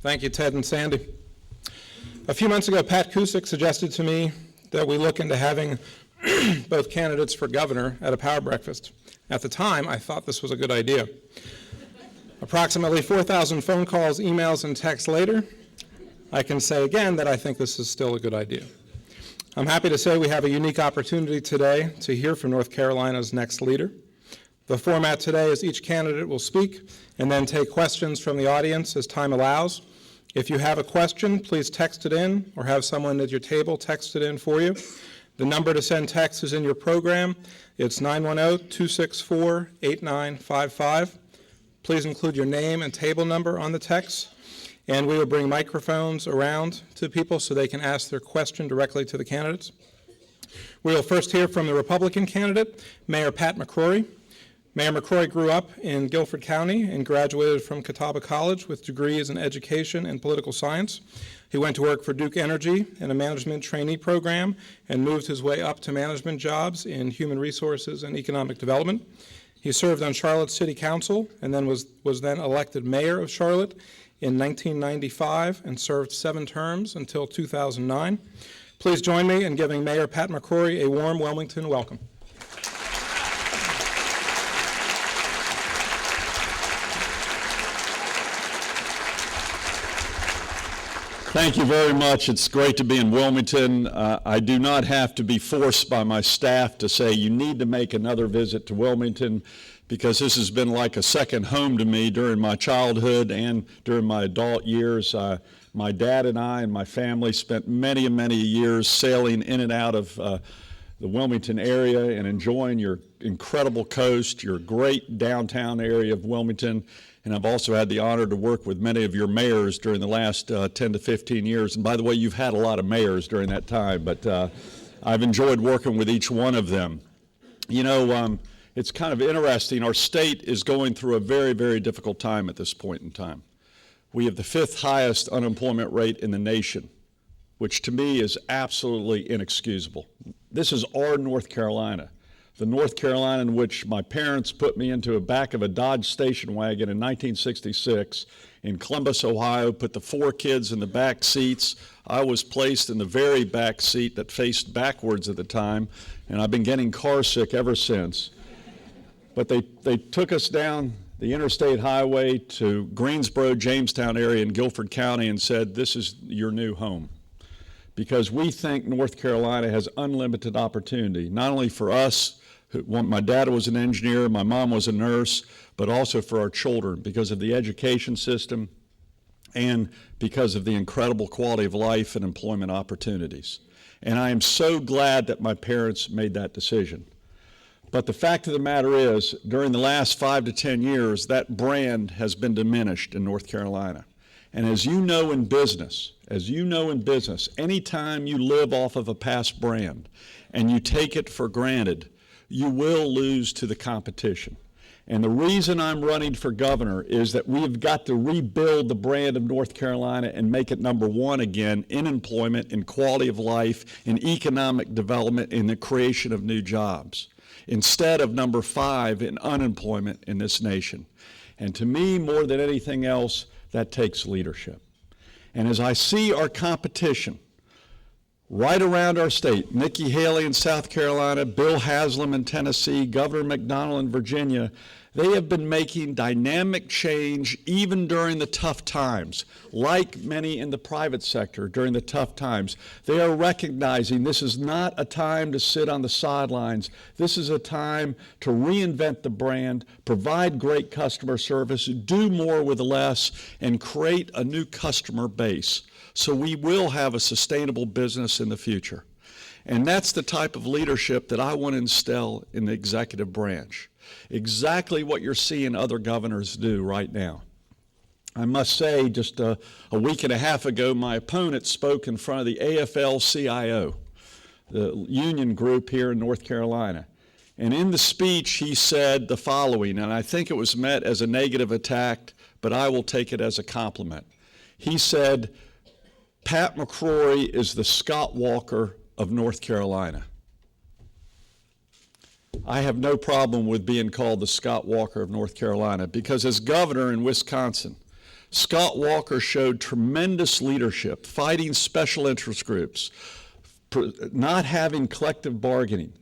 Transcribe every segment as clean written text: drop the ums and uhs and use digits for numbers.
Thank you, Ted and Sandy. A few months ago, Pat Cusick suggested to me that we look into having both candidates for governor at a power breakfast. At the time, I thought this was a good idea. Approximately 4,000 phone calls, emails, and texts later, I can say again that I think this is still a good idea. I'm happy to say we have a unique opportunity today to hear from North Carolina's next leader. The format today is each candidate will speak and then take questions from the audience as time allows. If you have a question, please text it in or have someone at your table text it in for you. The number to send text is in your program. It's 910-264-8955. Please include your name and table number on the text, and we will bring microphones around to people so they can ask their question directly to the candidates. We will first hear from the Republican candidate, Mayor Pat McCrory. Mayor McCrory grew up in Guilford County and graduated from Catawba College with degrees in education and political science. He went to work for Duke Energy in a management trainee program and moved his way up to management jobs in human resources and economic development. He served on Charlotte City Council and then was then elected mayor of Charlotte in 1995 and served 7 terms until 2009. Please join me in giving Mayor Pat McCrory a warm Wilmington welcome. Thank you very much. It's great to be in Wilmington. I do not have to be forced by my staff to say you need to make another visit to Wilmington, because this has been like a second home to me during my childhood and during my adult years. My dad and I and my family spent many, many years sailing in and out of the Wilmington area and enjoying your incredible coast, your great downtown area of Wilmington. And I've also had the honor to work with many of your mayors during the last 10 to 15 years. And by the way, you've had a lot of mayors during that time, but I've enjoyed working with each one of them. You know, it's kind of interesting. Our state is going through a very, very difficult time at this point in time. We have the 5th highest unemployment rate in the nation, which to me is absolutely inexcusable. This is our North Carolina. The North Carolina in which my parents put me into the back of a Dodge station wagon in 1966 in Columbus, Ohio, put the 4 kids in the back seats. I was placed in the very back seat that faced backwards at the time, and I've been getting car sick ever since. But they took us down the interstate highway to Greensboro, Jamestown area in Guilford County and said, this is your new home. Because we think North Carolina has unlimited opportunity, not only for us. My dad was an engineer, my mom was a nurse, but also for our children because of the education system and because of the incredible quality of life and employment opportunities. And I am so glad that my parents made that decision. But the fact of the matter is, during the last 5 to 10 years, that brand has been diminished in North Carolina. And as you know in business, anytime you live off of a past brand and you take it for granted, you will lose to the competition. And the reason I'm running for governor is that we've got to rebuild the brand of North Carolina and make it #1 again in employment, in quality of life, in economic development, in the creation of new jobs, instead of #5 in unemployment in this nation. And to me, more than anything else, that takes leadership. And as I see our competition right around our state, Nikki Haley in South Carolina, Bill Haslam in Tennessee, Governor McDonnell in Virginia, they have been making dynamic change even during the tough times, like many in the private sector during the tough times. They are recognizing this is not a time to sit on the sidelines. This is a time to reinvent the brand, provide great customer service, do more with less, and create a new customer base. So we will have a sustainable business in the future. And that's the type of leadership that I want to instill in the executive branch. Exactly what you're seeing other governors do right now. I must say, just a week and a half ago, my opponent spoke in front of the AFL-CIO, the union group here in North Carolina. And in the speech, he said the following, and I think it was met as a negative attack, but I will take it as a compliment. He said, Pat McCrory is the Scott Walker of North Carolina. I have no problem with being called the Scott Walker of North Carolina because as governor in Wisconsin, Scott Walker showed tremendous leadership, fighting special interest groups, not having collective bargaining,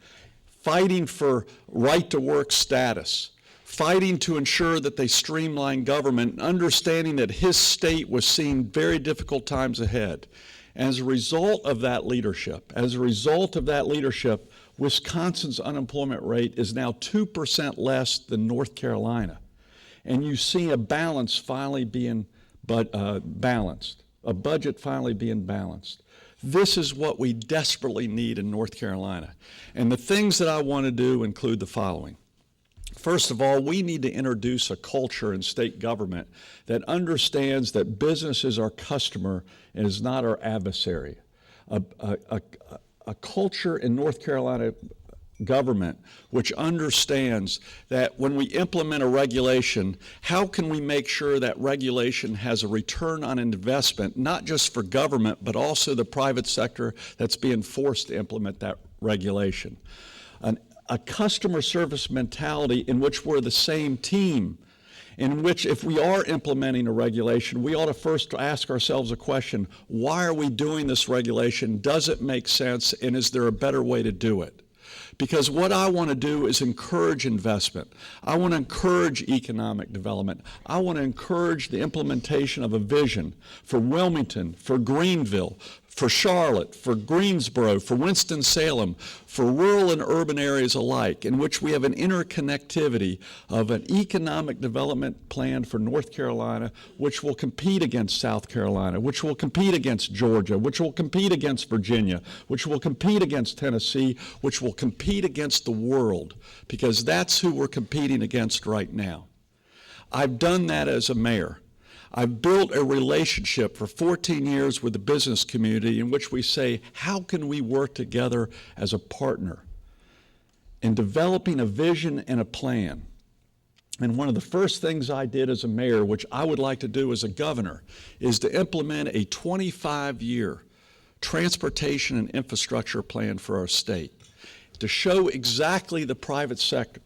fighting for right-to-work status, fighting to ensure that they streamline government, understanding that his state was seeing very difficult times ahead. As a result of that leadership, Wisconsin's unemployment rate is now 2% less than North Carolina. And you see a balance finally being balanced, a budget finally being balanced. This is what we desperately need in North Carolina. And the things that I want to do include the following. First of all, we need to introduce a culture in state government that understands that business is our customer and is not our adversary. A culture in North Carolina government which understands that when we implement a regulation, how can we make sure that regulation has a return on investment, not just for government, but also the private sector that's being forced to implement that regulation. A customer service mentality in which we're the same team, in which if we are implementing a regulation, we ought to first ask ourselves a question: why are we doing this regulation? Does it make sense? And is there a better way to do it? Because what I want to do is encourage investment. I want to encourage economic development. I want to encourage the implementation of a vision for Wilmington, for Greenville, for Charlotte, for Greensboro, for Winston-Salem, for rural and urban areas alike, in which we have an interconnectivity of an economic development plan for North Carolina, which will compete against South Carolina, which will compete against Georgia, which will compete against Virginia, which will compete against Tennessee, which will compete against the world, because that's who we're competing against right now. I've done that as a mayor. I've built a relationship for 14 years with the business community in which we say, how can we work together as a partner in developing a vision and a plan? And one of the first things I did as a mayor, which I would like to do as a governor, is to implement a 25-year transportation and infrastructure plan for our state, to show exactly the private sector,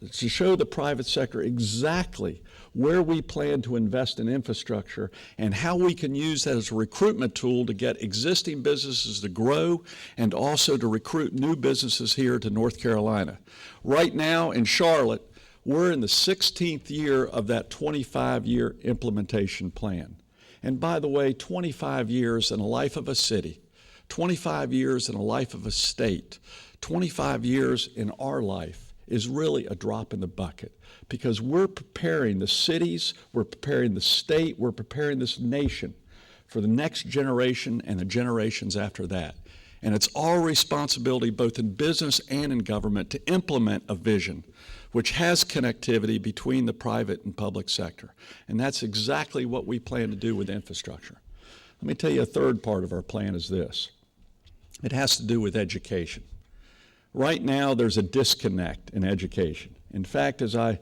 exactly where we plan to invest in infrastructure and how we can use that as a recruitment tool to get existing businesses to grow and also to recruit new businesses here to North Carolina. Right now in Charlotte, we're in the 16th year of that 25-year implementation plan. And by the way, 25 years in the life of a city, 25 years in the life of a state, 25 years in our life is really a drop in the bucket, because we're preparing the cities, we're preparing the state, we're preparing this nation for the next generation and the generations after that. And it's our responsibility, both in business and in government, to implement a vision which has connectivity between the private and public sector. And that's exactly what we plan to do with infrastructure. Let me tell you, a third part of our plan is this. It has to do with education. Right now, there's a disconnect in education. In fact, as I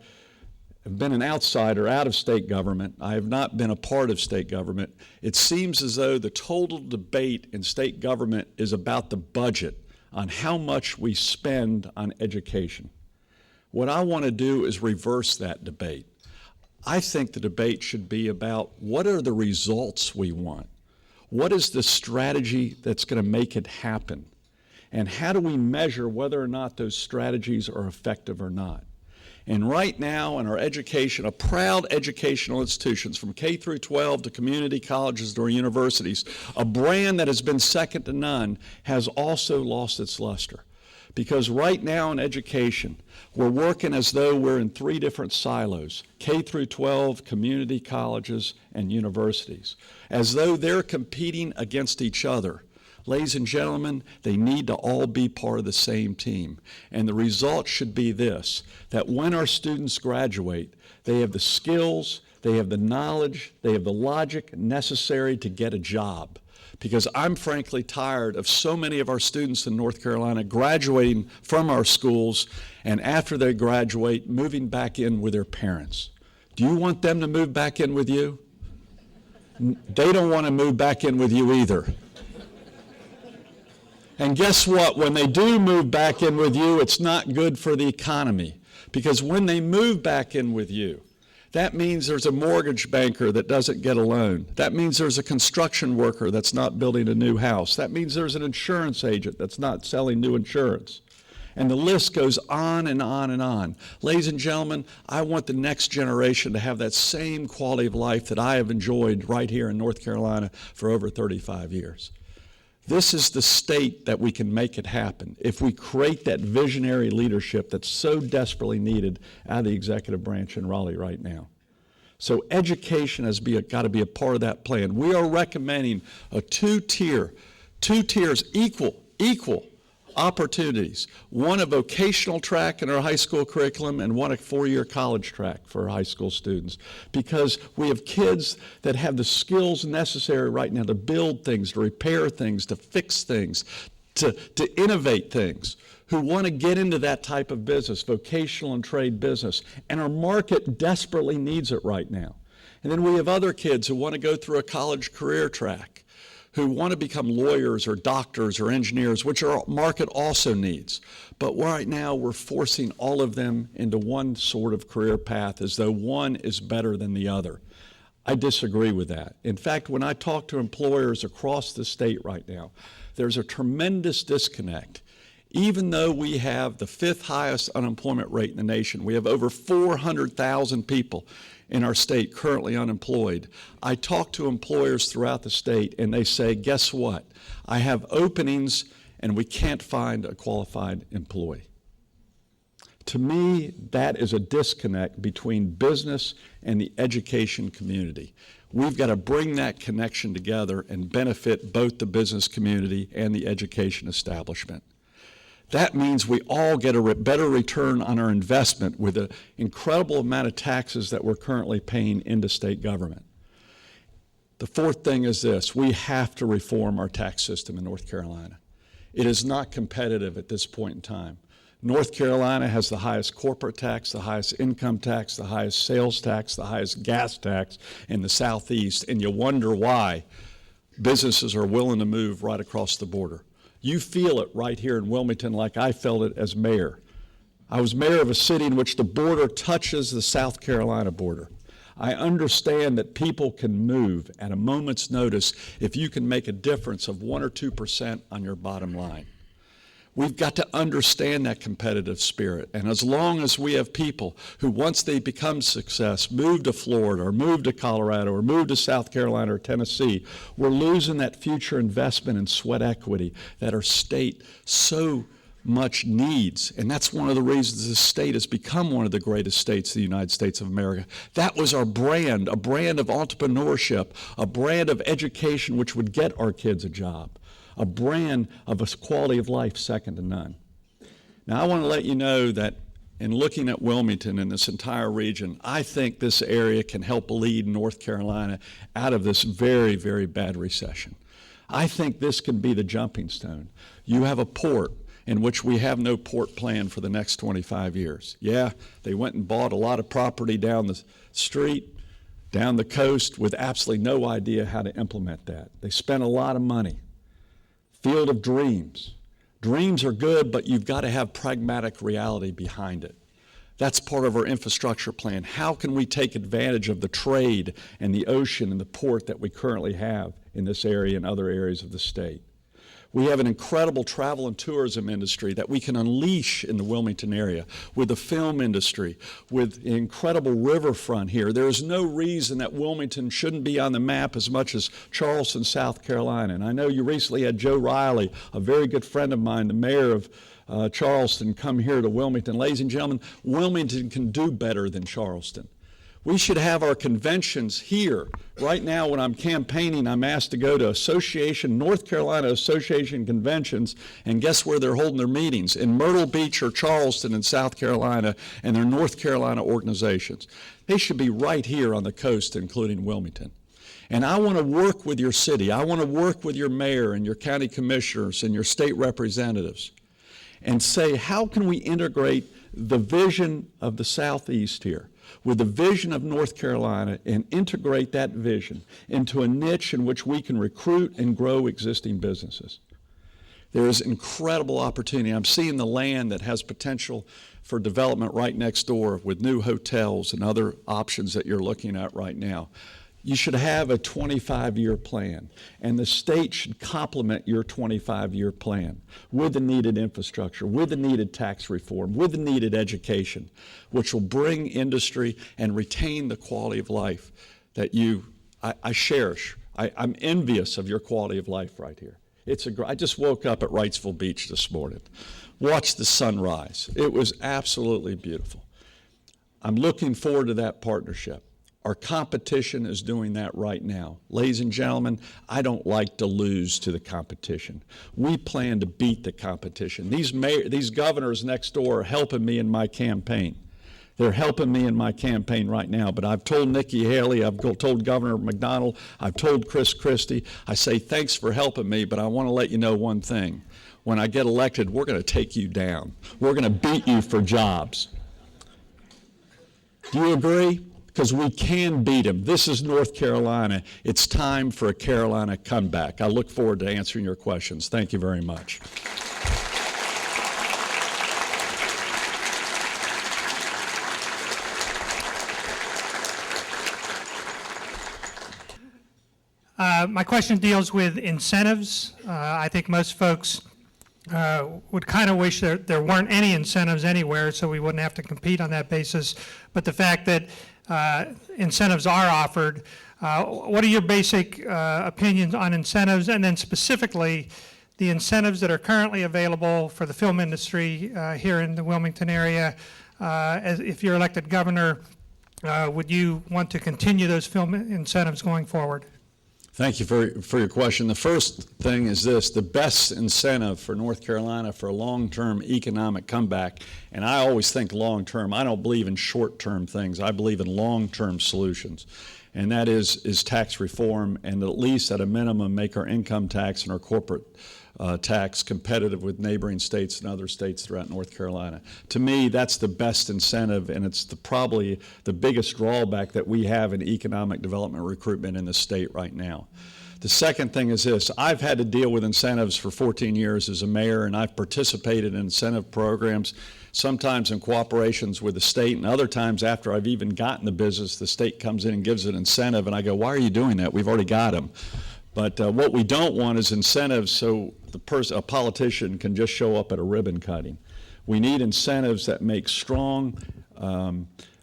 have been an outsider out of state government, I have not been a part of state government, it seems as though the total debate in state government is about the budget, on how much we spend on education. What I want to do is reverse that debate. I think the debate should be about what are the results we want? What is the strategy that's going to make it happen? And how do we measure whether or not those strategies are effective or not? And right now in our education, a proud educational institutions from K through 12 to community colleges to our universities, a brand that has been second to none has also lost its luster. Because right now in education, we're working as though we're in three different silos: K through 12, community colleges, and universities, as though they're competing against each other. Ladies and gentlemen, they need to all be part of the same team. And the result should be this, that when our students graduate, they have the skills, they have the knowledge, they have the logic necessary to get a job. Because I'm frankly tired of so many of our students in North Carolina graduating from our schools and after they graduate, moving back in with their parents. Do you want them to move back in with you? They don't want to move back in with you either. And guess what? When they do move back in with you, it's not good for the economy. Because when they move back in with you, That means there's a mortgage banker that doesn't get a loan. That means there's a construction worker that's not building a new house. That means there's an insurance agent that's not selling new insurance. And the list goes on and on and on. Ladies and gentlemen, I want the next generation to have that same quality of life that I have enjoyed right here in North Carolina for over 35 years. This is the state that we can make it happen if we create that visionary leadership that's so desperately needed out of the executive branch in Raleigh right now. So education has got to be a part of that plan. We are recommending a two tiers, equal opportunities. One a vocational track in our high school curriculum and one a four-year college track for our high school students. Because we have kids that have the skills necessary right now to build things, to repair things, to fix things, to innovate things, who want to get into that type of business, vocational and trade business. And our market desperately needs it right now. And then we have other kids who want to go through a college career track, who want to become lawyers or doctors or engineers, which our market also needs. But right now, we're forcing all of them into one sort of career path as though one is better than the other. I disagree with that. In fact, when I talk to employers across the state right now, there's a tremendous disconnect. Even though we have the 5th highest unemployment rate in the nation, we have over 400,000 people in our state currently unemployed. I talk to employers throughout the state and they say, guess what? I have openings and we can't find a qualified employee. To me, that is a disconnect between business and the education community. We've got to bring that connection together and benefit both the business community and the education establishment. That means we all get a better return on our investment with the incredible amount of taxes that we're currently paying into state government. The fourth thing is this: we have to reform our tax system in North Carolina. It is not competitive at this point in time. North Carolina has the highest corporate tax, the highest income tax, the highest sales tax, the highest gas tax in the Southeast, and you wonder why businesses are willing to move right across the border. You feel it right here in Wilmington like I felt it as mayor. I was mayor of a city in which the border touches the South Carolina border. I understand that people can move at a moment's notice if you can make a difference of 1 or 2% on your bottom line. We've got to understand that competitive spirit. And as long as we have people who, once they become success, move to Florida or move to Colorado or move to South Carolina or Tennessee, we're losing that future investment in sweat equity that our state so much needs. And that's one of the reasons this state has become one of the greatest states in the United States of America. That was our brand, a brand of entrepreneurship, a brand of education which would get our kids a job, a brand of a quality of life second to none. Now, I want to let you know that in looking at Wilmington and this entire region, I think this area can help lead North Carolina out of this very, very bad recession. I think this can be the jumping stone. You have a port in which we have no port plan for the next 25 years. Yeah, they went and bought a lot of property down the street, down the coast, with absolutely no idea how to implement that. They spent a lot of money. Field of dreams. Dreams are good, but you've got to have pragmatic reality behind it. That's part of our infrastructure plan. How can we take advantage of the trade and the ocean and the port that we currently have in this area and other areas of the state? We have an incredible travel and tourism industry that we can unleash in the Wilmington area, with the film industry, with the incredible riverfront here. There is no reason that Wilmington shouldn't be on the map as much as Charleston, South Carolina. And I know you recently had Joe Riley, a very good friend of mine, the mayor of Charleston, come here to Wilmington. Ladies and gentlemen, Wilmington can do better than Charleston. We should have our conventions here. Right now, when I'm campaigning, I'm asked to go to North Carolina Association conventions, and guess where they're holding their meetings? In Myrtle Beach or Charleston in South Carolina, and they're North Carolina organizations. They should be right here on the coast, including Wilmington. And I want to work with your city. I want to work with your mayor and your county commissioners and your state representatives and say, how can we integrate the vision of the Southeast here with the vision of North Carolina and integrate that vision into a niche in which we can recruit and grow existing businesses? There is incredible opportunity. I'm seeing the land that has potential for development right next door with new hotels and other options that you're looking at right now. You should have a 25-year plan, and the state should complement your 25-year plan with the needed infrastructure, with the needed tax reform, with the needed education, which will bring industry and retain the quality of life that I cherish. I'm envious of your quality of life right here. I just woke up at Wrightsville Beach this morning, watched the sunrise. It was absolutely beautiful. I'm looking forward to that partnership. Our competition is doing that right now. Ladies and gentlemen, I don't like to lose to the competition. We plan to beat the competition. These governors next door are helping me in my campaign. They're helping me in my campaign right now, but I've told Nikki Haley, I've told Governor McDonald, I've told Chris Christie, I say thanks for helping me, but I want to let you know one thing. When I get elected, we're going to take you down. We're going to beat you for jobs. Do you agree? Because we can beat them. This is North Carolina. It's time for a Carolina comeback. I look forward to answering your questions. Thank you very much. My question deals with incentives. I think most folks would kind of wish there weren't any incentives anywhere, so we wouldn't have to compete on that basis. But the fact that incentives are offered, what are your basic opinions on incentives, and then specifically the incentives that are currently available for the film industry here in the Wilmington area? If you're elected governor, would you want to continue those film incentives going forward? Thank you for your question. The first thing is this: the best incentive for North Carolina for a long-term economic comeback, and I always think long-term. I don't believe in short-term things. I believe in long-term solutions, and that is tax reform, and at least at a minimum make our income tax and our corporate tax competitive with neighboring states and other states throughout North Carolina. To me, that's the best incentive, and it's probably the biggest drawback that we have in economic development recruitment in the state right now. The second thing is this: I've had to deal with incentives for 14 years as a mayor, and I've participated in incentive programs, sometimes in cooperations with the state, and other times after I've even gotten the business, the state comes in and gives an incentive, and I go, why are you doing that? We've already got them. But what we don't want is incentives so a politician can just show up at a ribbon cutting. We need incentives that make strong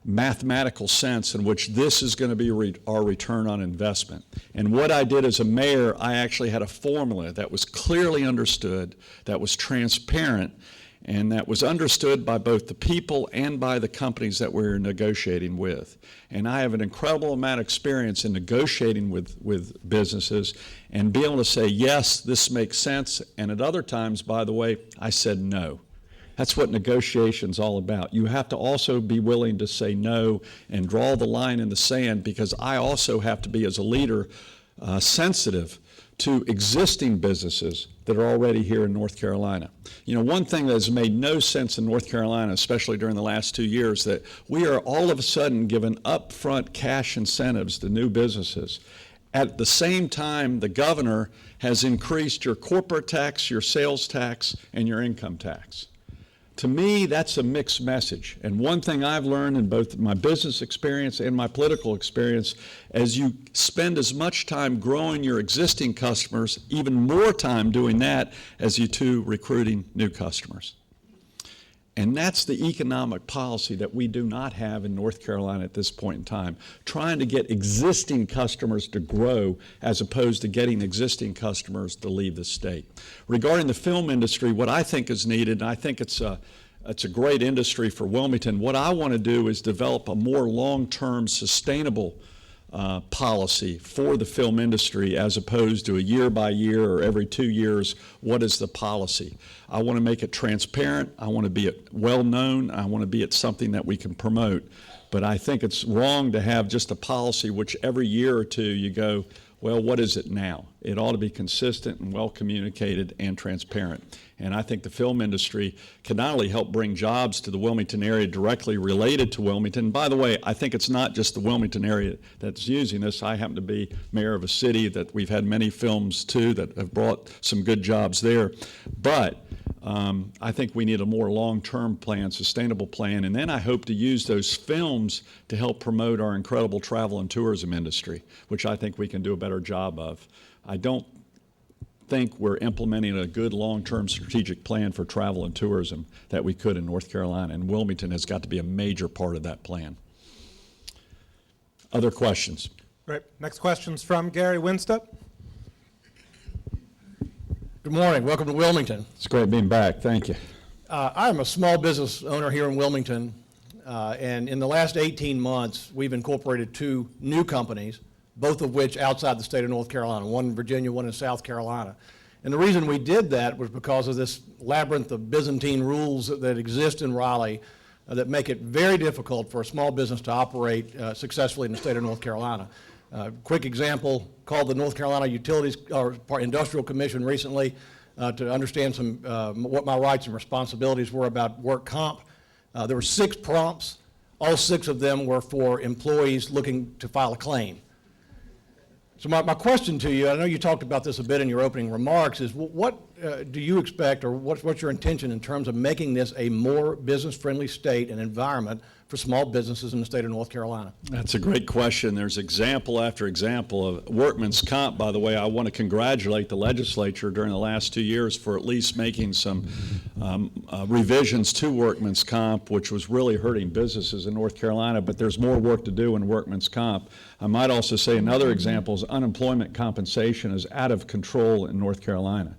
mathematical sense in which this is going to be our return on investment. And what I did as a mayor, I actually had a formula that was clearly understood, that was transparent, and that was understood by both the people and by the companies that we were negotiating with. And I have an incredible amount of experience in negotiating with businesses and be able to say, yes, this makes sense, and at other times, by the way, I said no. That's what negotiation's all about. You have to also be willing to say no and draw the line in the sand, because I also have to be, as a leader, sensitive to existing businesses that are already here in North Carolina. You know, one thing that has made no sense in North Carolina, especially during the last 2 years, that we are all of a sudden given upfront cash incentives to new businesses. At the same time, the governor has increased your corporate tax, your sales tax, and your income tax. To me, that's a mixed message. And one thing I've learned in both my business experience and my political experience, as you spend as much time growing your existing customers, even more time doing that as you do recruiting new customers. And that's the economic policy that we do not have in North Carolina at this point in time, trying to get existing customers to grow as opposed to getting existing customers to leave the state. Regarding the film industry, what I think is needed, and I think it's a great industry for Wilmington, what I want to do is develop a more long-term sustainable policy for the film industry, as opposed to a year by year or every 2 years, what is the policy? I want to make it transparent. I want to be it well known. I want to be it something that we can promote. But I think it's wrong to have just a policy which every year or two you go, Well, what is it now? It ought to be consistent and well communicated and transparent. And I think the film industry can not only help bring jobs to the Wilmington area directly related to Wilmington. By the way, I think it's not just the Wilmington area that's using this. I happen to be mayor of a city that we've had many films too that have brought some good jobs there. But I think we need a more long-term plan, sustainable plan, and then I hope to use those films to help promote our incredible travel and tourism industry, which I think we can do a better job of. I don't think we're implementing a good long-term strategic plan for travel and tourism that we could in North Carolina, and Wilmington has got to be a major part of that plan. Other questions? Great. Next question's from Gary Winstead. Good morning. Welcome to Wilmington. It's great being back. Thank you. I'm a small business owner here in Wilmington, and in the last 18 months, we've incorporated 2 new companies, both of which outside the state of North Carolina, one in Virginia, one in South Carolina. And the reason we did that was because of this labyrinth of Byzantine rules that exist in Raleigh that make it very difficult for a small business to operate successfully in the state of North Carolina. Quick example, called the North Carolina Utilities or Industrial Commission recently to understand some what my rights and responsibilities were about work comp. There were 6 prompts. All 6 of them were for employees looking to file a claim. So my question to you, I know you talked about this a bit in your opening remarks, is what do you expect, or what's your intention in terms of making this a more business-friendly state and environment for small businesses in the state of North Carolina? That's a great question. There's example after example of workman's comp. By the way, I want to congratulate the legislature during the last 2 years for at least making some revisions to workman's comp, which was really hurting businesses in North Carolina, but there's more work to do in workman's comp. I might also say another example is unemployment compensation is out of control in North Carolina.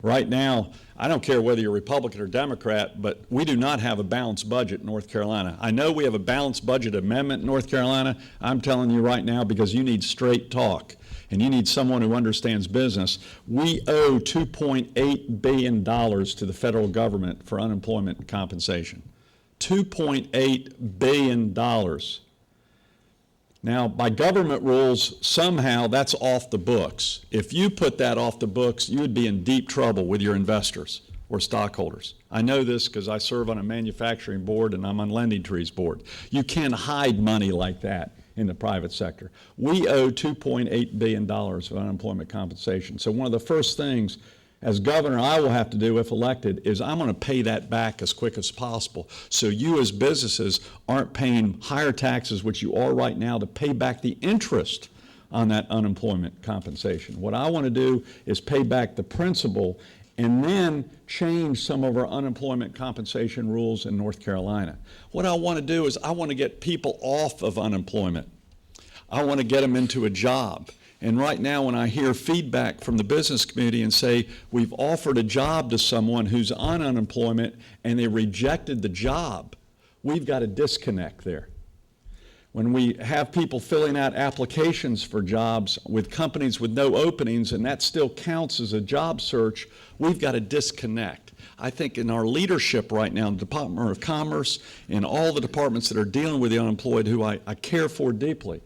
Right now, I don't care whether you're Republican or Democrat, but we do not have a balanced budget in North Carolina. I know we have a balanced budget amendment in North Carolina. I'm telling you right now, because you need straight talk and you need someone who understands business. We owe $2.8 billion to the federal government for unemployment compensation. $2.8 billion. Now, by government rules, somehow that's off the books. If you put that off the books, you would be in deep trouble with your investors or stockholders. I know this because I serve on a manufacturing board and I'm on Lending Tree's board. You can't hide money like that in the private sector. We owe $2.8 billion of unemployment compensation. So one of the first things as governor I will have to do if elected is I'm going to pay that back as quick as possible so you as businesses aren't paying higher taxes, which you are right now, to pay back the interest on that unemployment compensation. What I want to do is pay back the principal and then change some of our unemployment compensation rules in North Carolina. What I want to do is I want to get people off of unemployment. I want to get them into a job. And right now, when I hear feedback from the business community and say, we've offered a job to someone who's on unemployment and they rejected the job, we've got a disconnect there. When we have people filling out applications for jobs with companies with no openings and that still counts as a job search, we've got a disconnect. I think in our leadership right now, in the Department of Commerce, in all the departments that are dealing with the unemployed who I care for deeply,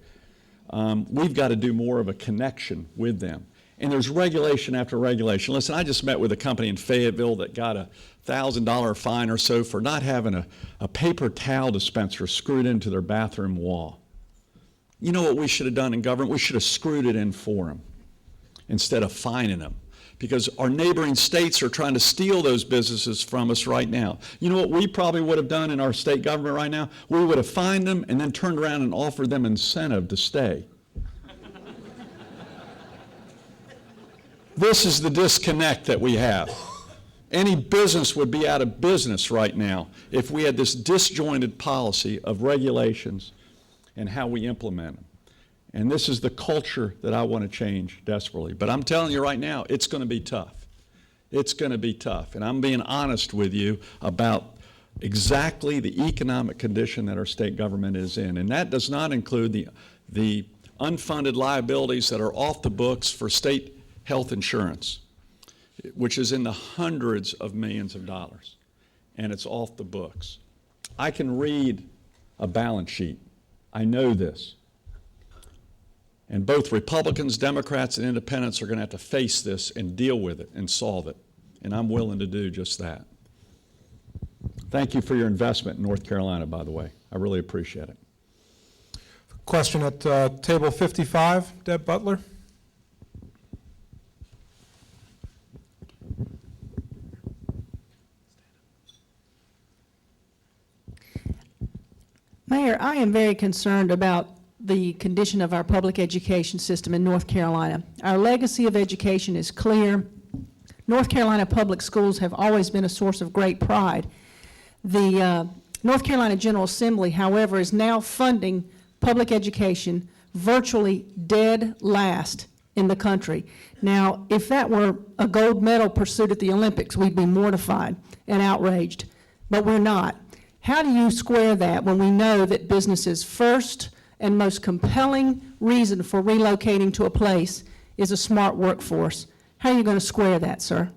we've got to do more of a connection with them. And there's regulation after regulation. Listen, I just met with a company in Fayetteville that got a $1,000 fine or so for not having a paper towel dispenser screwed into their bathroom wall. You know what we should have done in government? We should have screwed it in for them instead of fining them, because our neighboring states are trying to steal those businesses from us right now. You know what we probably would have done in our state government right now? We would have fined them and then turned around and offered them incentive to stay. This is the disconnect that we have. Any business would be out of business right now if we had this disjointed policy of regulations and how we implement them. And this is the culture that I want to change desperately. But I'm telling you right now, it's going to be tough. It's going to be tough. And I'm being honest with you about exactly the economic condition that our state government is in. And that does not include the unfunded liabilities that are off the books for state health insurance, which is in the hundreds of millions of dollars. And it's off the books. I can read a balance sheet. I know this. And both Republicans, Democrats, and independents are going to have to face this and deal with it and solve it. And I'm willing to do just that. Thank you for your investment in North Carolina, by the way. I really appreciate it. Question at table 55, Deb Butler. Mayor, I am very concerned about the condition of our public education system in North Carolina. Our legacy of education is clear. North Carolina public schools have always been a source of great pride. The North Carolina General Assembly, however, is now funding public education virtually dead last in the country. Now, if that were a gold medal pursuit at the Olympics, we'd be mortified and outraged, but we're not. How do you square that when we know that business's first and most compelling reason for relocating to a place is a smart workforce? How are you going to square that, sir?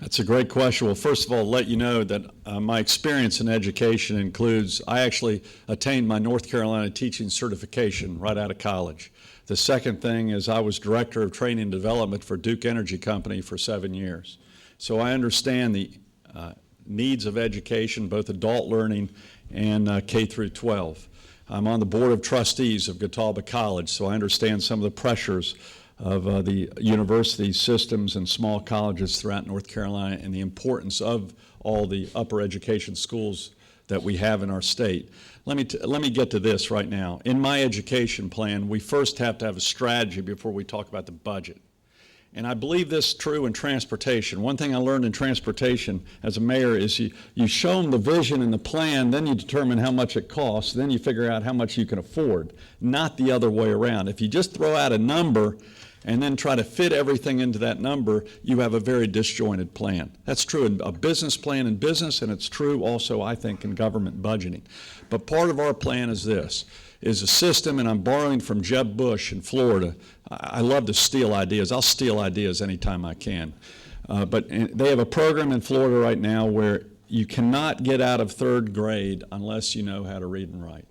That's a great question. Well, first of all, let you know that my experience in education includes, I actually attained my North Carolina teaching certification right out of college. The second thing is I was director of training and development for Duke Energy Company for 7 years. So I understand the needs of education, both adult learning and K through 12. I'm on the board of trustees of Catawba College, so I understand some of the pressures of the university systems and small colleges throughout North Carolina and the importance of all the upper education schools that we have in our state. Let me get to this right now. In my education plan, we first have to have a strategy before we talk about the budget. And I believe this is true in transportation. One thing I learned in transportation as a mayor is you show them the vision and the plan, then you determine how much it costs, then you figure out how much you can afford, not the other way around. If you just throw out a number and then try to fit everything into that number, you have a very disjointed plan. That's true in a business plan in business, and it's true also, I think, in government budgeting. But part of our plan is this, is a system, and I'm borrowing from Jeb Bush in Florida. I love to steal ideas. I'll steal ideas anytime I can. But they have a program in Florida right now where you cannot get out of third grade unless you know how to read and write.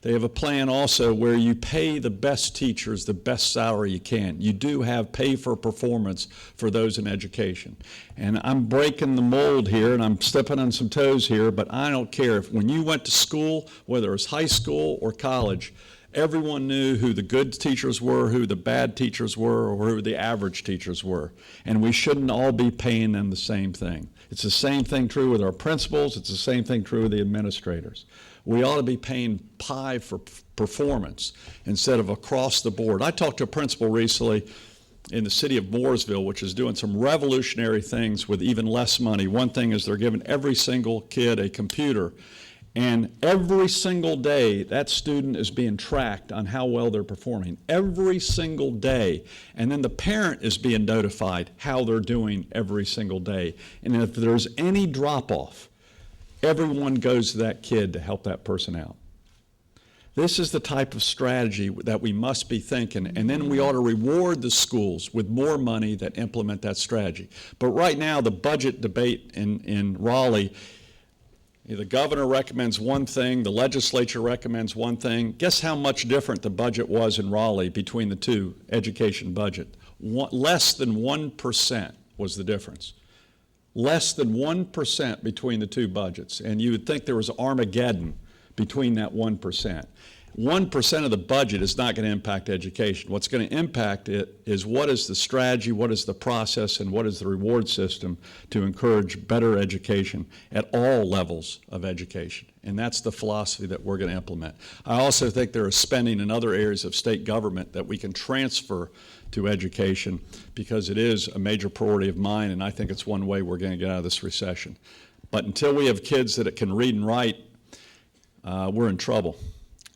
They have a plan also where you pay the best teachers the best salary you can. You do have pay for performance for those in education. And I'm breaking the mold here and I'm stepping on some toes here, but I don't care. When you went to school, whether it was high school or college, everyone knew who the good teachers were, who the bad teachers were, or who the average teachers were. And we shouldn't all be paying them the same thing. It's the same thing true with our principals. It's the same thing true with the administrators. We ought to be paying pie for performance instead of across the board. I talked to a principal recently in the city of Mooresville, which is doing some revolutionary things with even less money. One thing is they're giving every single kid a computer, and every single day that student is being tracked on how well they're performing. Every single day. And then the parent is being notified how they're doing every single day. And if there's any drop-off, everyone goes to that kid to help that person out. This is the type of strategy that we must be thinking, and then we ought to reward the schools with more money that implement that strategy. But right now, the budget debate in Raleigh, the governor recommends one thing, the legislature recommends one thing. Guess how much different the budget was in Raleigh between the two education budget? Less than 1% was the difference. Less than 1% between the two budgets. And you would think there was Armageddon between that 1%. 1% of the budget is not going to impact education. What's going to impact it is what is the strategy, what is the process, and what is the reward system to encourage better education at all levels of education. And that's the philosophy that we're going to implement. I also think there is spending in other areas of state government that we can transfer to education because it is a major priority of mine, and I think it's one way we're going to get out of this recession. But until we have kids that can read and write, we're in trouble.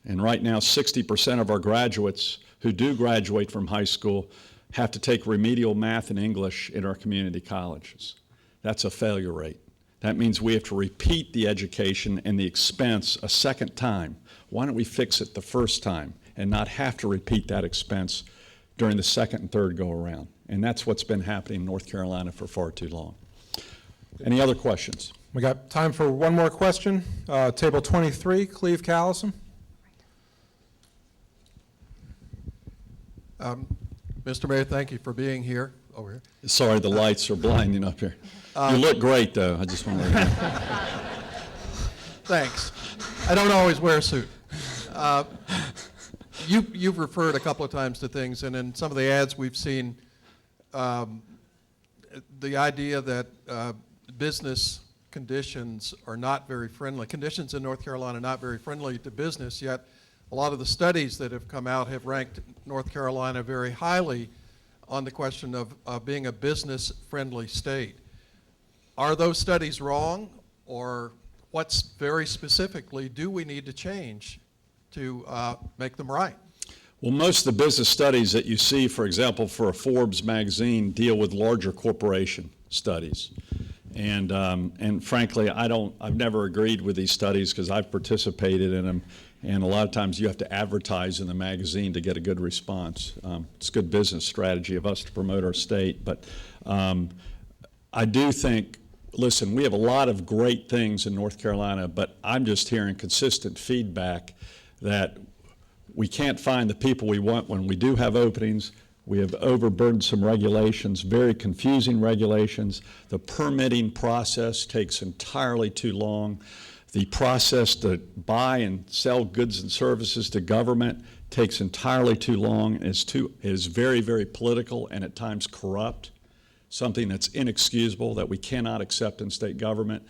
And right now, 60% of our graduates who do graduate from high school have to take remedial math and English in our community colleges. That's a failure rate. That means we have to repeat the education and the expense a second time. Why don't we fix it the first time and not have to repeat that expense during the second and third go-around? And that's what's been happening in North Carolina for far too long. Any other questions? We got time for one more question. Table 23, Cleve Callison. Mr. Mayor, thank you for being here. Over here. Sorry, the lights are blinding up here. You look great, though. I just want to let you know. Thanks. I don't always wear a suit. You've referred a couple of times to things, and in some of the ads we've seen, the idea that business conditions are not very friendly. Conditions in North Carolina are not very friendly to business, yet a lot of the studies that have come out have ranked North Carolina very highly on the question of being a business-friendly state. Are those studies wrong, or what's very specifically do we need to change to make them right? Well, most of the business studies that you see, for example, for a Forbes magazine, deal with larger corporation studies. And frankly, I've never agreed with these studies because I've participated in them, and a lot of times you have to advertise in the magazine to get a good response. It's a good business strategy of us to promote our state, but I do think, listen, we have a lot of great things in North Carolina, but I'm just hearing consistent feedback that we can't find the people we want when we do have openings. We have overburdensome regulations, very confusing regulations. The permitting process takes entirely too long. The process to buy and sell goods and services to government takes entirely too long. Is very, very political and at times corrupt, something that's inexcusable that we cannot accept in state government.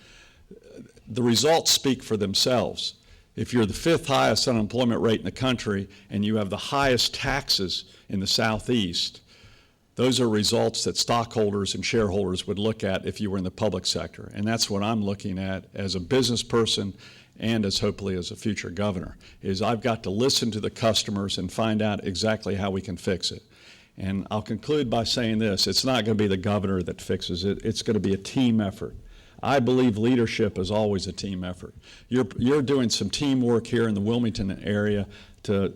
The results speak for themselves. If you're the 5th highest unemployment rate in the country and you have the highest taxes in the Southeast, those are results that stockholders and shareholders would look at if you were in the public sector. And that's what I'm looking at as a business person and as hopefully as a future governor, is I've got to listen to the customers and find out exactly how we can fix it. And I'll conclude by saying this: it's not going to be the governor that fixes it. It's going to be a team effort. I believe leadership is always a team effort. You're doing some teamwork here in the Wilmington area to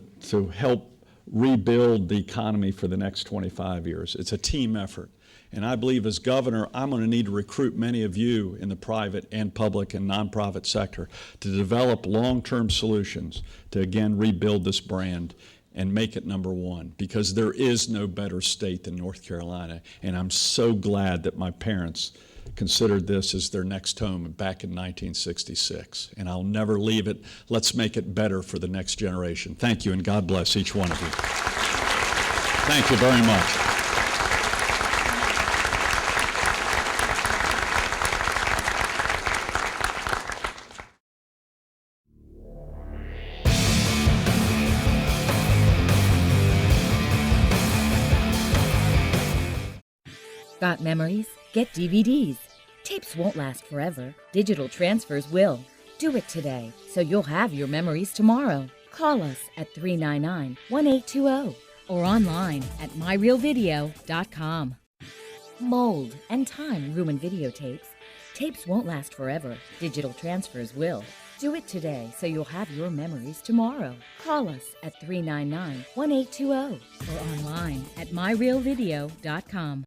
help rebuild the economy for the next 25 years. It's a team effort. And I believe as governor, I'm going to need to recruit many of you in the private and public and nonprofit sector to develop long-term solutions to, again, rebuild this brand and make it #1, because there is no better state than North Carolina. And I'm so glad that my parents considered this as their next home back in 1966. And I'll never leave it. Let's make it better for the next generation. Thank you, and God bless each one of you. Thank you very much. Got memories? Get DVDs. Tapes won't last forever. Digital transfers will. Do it today, so you'll have your memories tomorrow. Call us at 399-1820 or online at myrealvideo.com. Mold and time ruin videotapes. Tapes won't last forever. Digital transfers will. Do it today, so you'll have your memories tomorrow. Call us at 399-1820 or online at myrealvideo.com.